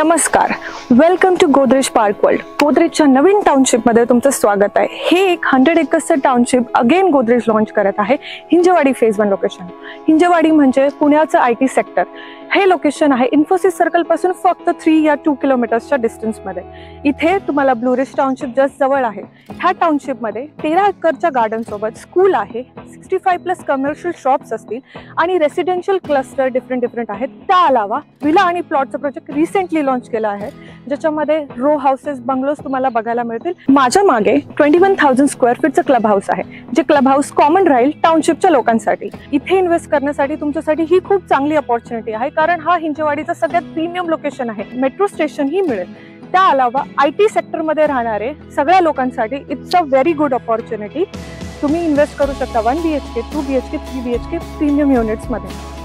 नमस्कार, welcome to Godrej park world. गोदरेजच्या नवीन टाउनशिपमध्ये तुमचं स्वागत आहे. हे एक 100 एकर्सचं टाउनशिप अगेन गोदरेज लॉन्च करत आहे. हिंजवाडी फेज 1 लोकेशन. हिंजवाडी म्हणजे पुण्याचं IT सेक्टर. हे लोकेशन आहे इन्फोसिस सर्कल पासून फक्त 3 या 2 किलोमीटर्सच्या डिस्टन्समध्ये. इथे तुम्हाला ब्लू रिज टाउनशिप जस्ट जवळ आहे. ह्या टाउनशिपमध्ये 13 एकरच्या गार्डन सोबत स्कूल आहे, 65+ कमर्शियल शॉप्स असतील आणि रेसिडेन्शियल क्लस्टर डिफरंट आहेत. त्या अलावा विला आणि प्लॉटचं प्रोजेक्ट रिसेंटली लॉन्च केला आहे, ज्याच्यामध्ये रो हाऊसेस, बंगलोज तुम्हाला बघायला मिळतील. माझ्या मागे 21,000 स्क्वेअर फीटचं क्लब हाऊस आहे, जे क्लब हाऊस कॉमन राहील टाउनशिपच्या लोकांसाठी. इथे इन्व्हेस्ट करण्यासाठी तुमच्यासाठी ही खूप चांगली अपॉर्च्युनिटी आहे, कारण हा हिंजवाडीचा सगळ्यात प्रीमियम लोकेशन आहे. मेट्रो स्टेशन ही मिळेल. त्या अलावा IT सेक्टरमध्ये राहणारे सगळ्या लोकांसाठी it's a very good opportunity. तुम्ही इन्व्हेस्ट करू शकता 1 BHK, 2 BHK, 3 BHK प्रीमियम युनिट्समध्ये.